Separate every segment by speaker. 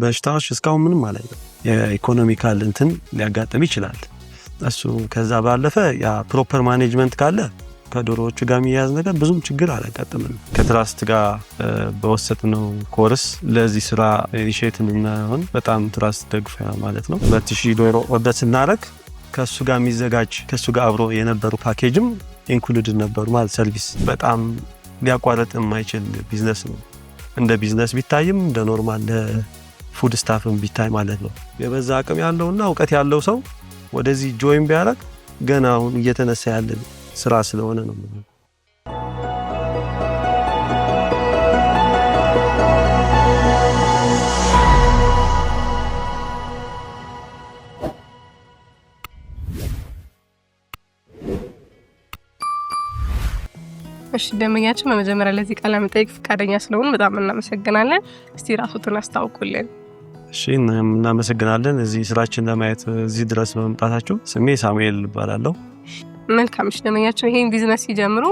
Speaker 1: በሽታዎች እስካሁን ምንም ማለት ነው የኢኮኖሚካል እንትን ሊያጋጥም ይችላል። እሱ ከዛ ባለፈ ያ ፕሮፐር ማኔጅመንት ካለ ከዶሮዎቹ ጋር የሚያዝ ነገር ብዙም ችግር አላጋጥምም። ከትራስት ጋር በወሰድነው ኮርስ ለዚህ ስራ ኢኒሼቲቭ እናሆን በጣም ትራስት ደግፈ ማለት ነው 2000 ዶሮ ኦርደር ስናደርግ ከሱ ጋር የሚዘጋጅ ከሱ ጋር አብሮ የነበሩ ፓኬጅም ኢንክሉድድ ነበሩ ማለት ሰርቪስ በጣም ሊያቋርጥ የማይችል ቢዝነስ ነው። እንደ ቢዝነስ ቢታይም እንደ ኖርማል ፉድ ስታፍም ቢታይ ማለት ነው የበዛ አቅም ያለውና እውቀት ያለው ሰው ወደዚህ ጆይን ቢያደርግ ገና አሁን እየተነሳ ያለ ስራ ስለሆነ ነው።
Speaker 2: እሺ ደመኛችን በመጀመሪያ ለዚህ ቃለ መጠይቅ ፈቃደኛ ስለሆኑ በጣም እናመሰግናለን። እስቲ ራስዎትን አስተዋውቁልን።
Speaker 1: እሺ እናመሰግናለን እዚህ ስራችን ለማየት እዚህ ድረስ በመምጣታችሁ። ስሜ ሳሙኤል እባላለሁ።
Speaker 2: መልካም። እሺ ደመኛችን ይሄን ቢዝነስ ሲጀምሩ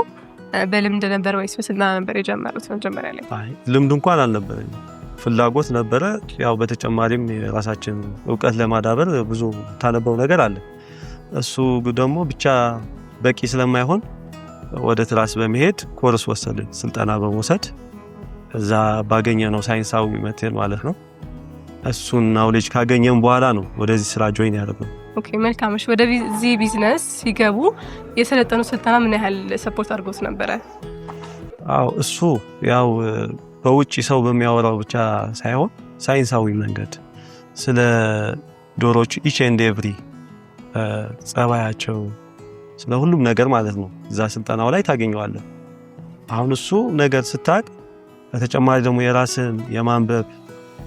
Speaker 2: በልምድ ነበር ወይስ በስልጠና ነበር የጀመሩት? መጀመሪያ ላይ
Speaker 1: ልምድ እንኳን አልነበረኝም፣ ፍላጎት ነበረ። ያው በተጨማሪም የራሳችን እውቀት ለማዳበር ብዙ ታነበው ነገር አለ። እሱ ደግሞ ብቻ በቂ ስለማይሆን ወደ ትራስ በመሄድ ኮርስ ወሰድን፣ ስልጠና በመውሰድ እዛ ባገኘነው ሳይንሳዊ ሜተድ ማለት ነው እሱን ናውሌጅ ካገኘን በኋላ ነው ወደዚህ ስራ ጆይን ያደረግነው።
Speaker 2: ኦኬ መልካም። እሺ ወደዚህ ቢዝነስ ሲገቡ የሰለጠኑ ስልጠና ምን ያህል ሰፖርት አድርጎት ነበረ?
Speaker 1: አዎ እሱ ያው በውጪ ሰው በሚያወራው ብቻ ሳይሆን ሳይንሳዊ መንገድ ስለ ዶሮች ኢች ኤንድ ኤቭሪ ጸባያቸው ስለ ሁሉም ነገር ማለት ነው እዛ ስልጠናው ላይ ታገኘዋለህ። አሁን እሱ ነገር ስታቅ በተጨማሪ ደግሞ የራስን የማንበብ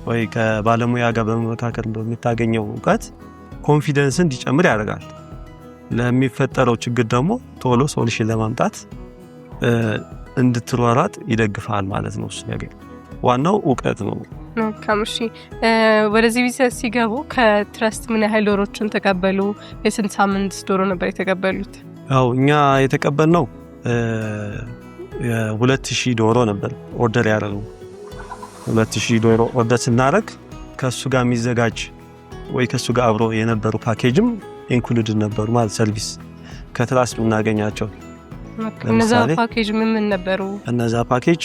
Speaker 1: ወይ ከባለሙያ ጋር በመመካከር እንደምታገኘው እውቀት ኮንፊደንስ እንዲጨምር ያደርጋል። ለሚፈጠረው ችግር ደግሞ ቶሎ ሶሉሽን ለማምጣት እንድትሯሯጥ ይደግፋል ማለት ነው። እሱ ነገር ዋናው እውቀት ነው።
Speaker 2: ከምሺ ወደዚህ ቢዝነስ ሲገቡ ከትረስት ምን ያህል ዶሮችን ተቀበሉ? የስንት ሳምንት ዶሮ ነበር የተቀበሉት?
Speaker 1: ያው እኛ የተቀበልነው 2000 ዶሮ ነበር ኦርደር ያደረግነው። 2000 ዶሮ ኦርደር ስናደርግ ከሱ ጋር የሚዘጋጅ ወይ ከሱ ጋር አብሮ የነበሩ ፓኬጅም ኢንክሉድድ ነበሩ ማለት ሰርቪስ ከትራስ የምናገኛቸው።
Speaker 2: እነዛ ፓኬጅ ምን ነበሩ?
Speaker 1: እነዛ ፓኬጅ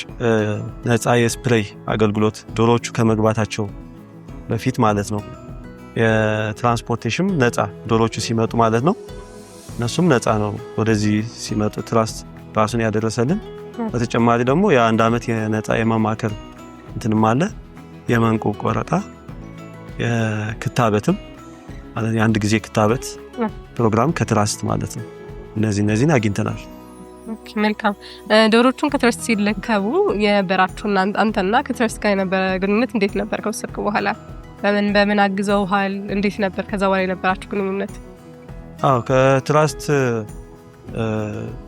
Speaker 1: ነፃ የስፕሬይ አገልግሎት ዶሮዎቹ ከመግባታቸው በፊት ማለት ነው። የትራንስፖርቴሽን ነፃ ዶሮዎቹ ሲመጡ ማለት ነው እነሱም ነፃ ነው ወደዚህ ሲመጡ ትራስ ራሱን ያደረሰልን። በተጨማሪ ደግሞ የአንድ አመት የነፃ የማማከር እንትንም አለ፣ የመንቁ ቆረጣ፣ የክታበትም ማለት የአንድ ጊዜ ክታበት ፕሮግራም ከትራስት ማለት ነው። እነዚህን አግኝተናል።
Speaker 2: ኦኬ መልካም። ዶሮቹን ከትረስት ሲለከቡ የበራችሁና አንተና ከትረስት ጋር የነበረ ግንኙነት እንዴት ነበር? ከወሰድኩ በኋላ በምን አግዘውሃል? እንዴት ነበር ከዛ በኋላ የነበራችሁ ግንኙነት?
Speaker 1: አዎ ከትራስት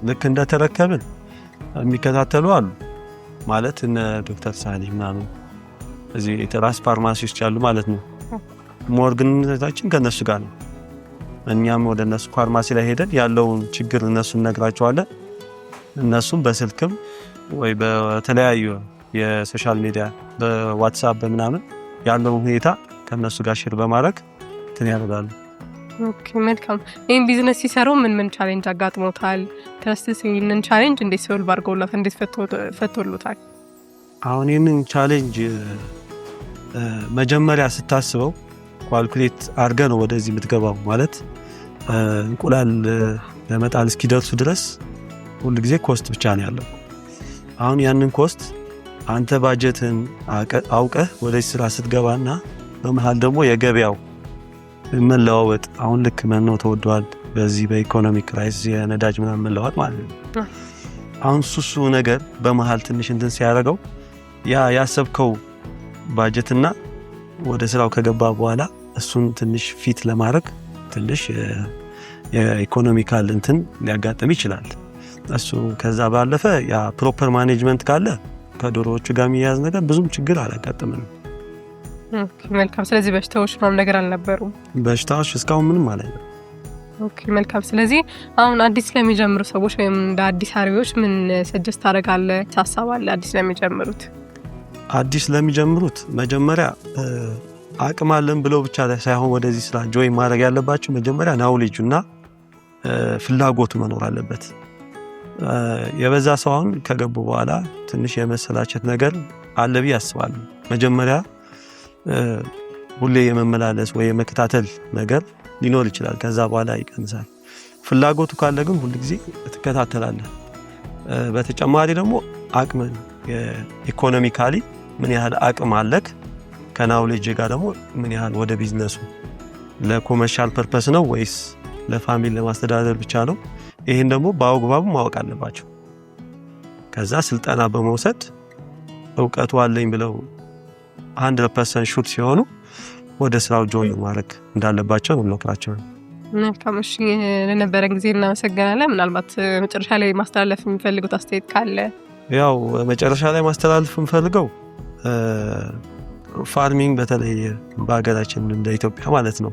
Speaker 1: ልክ እንደተረከብን የሚከታተሉ አሉ ማለት እነ ዶክተር ሳሊ ምናምን እዚህ የትራስ ፋርማሲስት ያሉ ማለት ነው። ሞር ግንኙነታችን ከነሱ ጋር ነው። እኛም ወደ እነሱ ፋርማሲ ላይ ሄደን ያለውን ችግር እነሱን ነግራቸዋለን። እነሱም በስልክም ወይ በተለያዩ የሶሻል ሚዲያ በዋትስአፕ በምናምን ያለው ሁኔታ ከነሱ ጋር ሼር በማድረግ ያደርጋሉ።
Speaker 2: ኦኬ መልካም። ይሄን ቢዝነስ ሲሰሩ ምን ቻሌንጅ አጋጥሞታል? ትረስትስ ይሄንን ቻሌንጅ እንዴት ሶልቭ አድርገውላት እንዴት ፈቶሉታል?
Speaker 1: አሁን ይሄንን ቻሌንጅ መጀመሪያ ስታስበው ኳልኩሌት አድርገህ ነው ወደዚህ የምትገባው ማለት እንቁላል ለመጣል እስኪደርሱ ድረስ ሁሉ ጊዜ ኮስት ብቻ ነው ያለው። አሁን ያንን ኮስት አንተ ባጀትን አውቀህ ወደዚህ ስራ ስትገባና በመሃል ደግሞ የገበያው መለዋወጥ አሁን ልክ መኖ ተወዷል በዚህ በኢኮኖሚክ ክራይሲስ የነዳጅ ምናምን መለዋወጥ ማለት ነው። አሁን ሱሱ ነገር በመሃል ትንሽ እንትን ሲያደርገው ያሰብከው ባጀትና ወደ ስራው ከገባ በኋላ እሱን ትንሽ ፊት ለማድረግ ትንሽ የኢኮኖሚካል እንትን ሊያጋጥም ይችላል። እሱ ከዛ ባለፈ ያ ፕሮፐር ማኔጅመንት ካለ ከዶሮዎቹ ጋር የሚያዝ ነገር ብዙም ችግር አላጋጥምም።
Speaker 2: ኦኬ መልካም። ስለዚህ በሽታዎች ምናምን ነገር አልነበሩም?
Speaker 1: በሽታዎች እስካሁን ምንም ማለት ነው።
Speaker 2: ኦኬ መልካም። ስለዚህ አሁን አዲስ ለሚጀምሩ ሰዎች ወይም እንደ አዲስ አርቢዎች ምን ሰጀስት ታደርጋለህ? ታሳባለህ አዲስ ለሚጀምሩት?
Speaker 1: አዲስ ለሚጀምሩት መጀመሪያ አቅም አለን ብለው ብቻ ሳይሆን ወደዚህ ስራ ጆይን ማድረግ ያለባቸው መጀመሪያ ናውሌጁና ፍላጎቱ መኖር አለበት። የበዛ ሰው አሁን ከገቡ በኋላ ትንሽ የመሰላቸት ነገር አለ ብዬ አስባለሁ። መጀመሪያ ሁሌ የመመላለስ ወይ የመከታተል ነገር ሊኖር ይችላል። ከዛ በኋላ ይቀንሳል። ፍላጎቱ ካለ ግን ሁሉ ጊዜ ትከታተላለህ። በተጨማሪ ደግሞ አቅምን ኢኮኖሚካሊ ምን ያህል አቅም አለክ፣ ከናውሌጅ ጋር ደግሞ ምን ያህል ወደ ቢዝነሱ ለኮመርሻል ፐርፐስ ነው ወይስ ለፋሚሊ ለማስተዳደር ብቻ ነው? ይሄን ደግሞ በአግባቡ ማወቅ አለባቸው። ከዛ ስልጠና በመውሰድ እውቀቱ አለኝ ብለው 100% ሹት ሲሆኑ ወደ ስራው ጆይን ማድረግ እንዳለባቸው ነው ልመክራቸው።
Speaker 2: መልካምሽ ለነበረን ጊዜ እናመሰግናለን። ምናልባት መጨረሻ ላይ ማስተላለፍ የሚፈልጉት አስተያየት ካለ?
Speaker 1: ያው መጨረሻ ላይ ማስተላለፍ የምፈልገው ፋርሚንግ በተለይ በሀገራችን እንደ ኢትዮጵያ ማለት ነው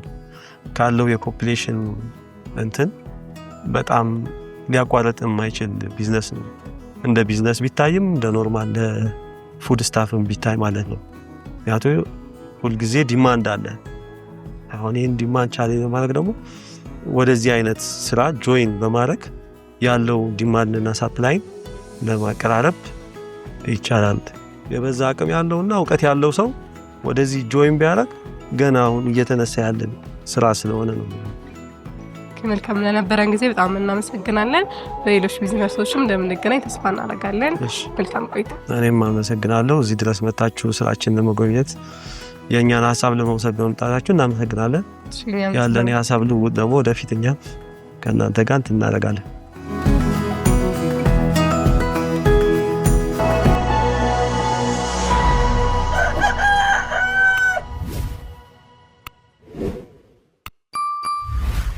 Speaker 1: ካለው የፖፑሌሽን እንትን በጣም ሊያቋርጥ የማይችል ቢዝነስ ነው። እንደ ቢዝነስ ቢታይም እንደ ኖርማል እንደ ፉድ ስታፍም ቢታይ ማለት ነው። ምክንያቱም ሁልጊዜ ዲማንድ አለ። አሁን ይህን ዲማንድ ቻሌንጅ በማድረግ ደግሞ ወደዚህ አይነት ስራ ጆይን በማድረግ ያለው ዲማንድና ሳፕላይ ለማቀራረብ ይቻላል። የበዛ አቅም ያለውና እውቀት ያለው ሰው ወደዚህ ጆይን ቢያደርግ ገና አሁን እየተነሳ ያለ ስራ ስለሆነ ነው።
Speaker 2: መልካም ለነበረን ጊዜ በጣም እናመሰግናለን። በሌሎች ቢዝነሶችም እንደምንገናኝ ተስፋ እናደርጋለን። መልካም ቆይታ።
Speaker 1: እኔም አመሰግናለሁ። እዚህ ድረስ መጣችሁ ስራችን ለመጎብኘት የእኛን ሀሳብ ለመውሰድ በመምጣታችሁ እናመሰግናለን። ያለን የሀሳብ ልውውጥ ደግሞ ወደፊት እኛም ከእናንተ ጋር እናደርጋለን።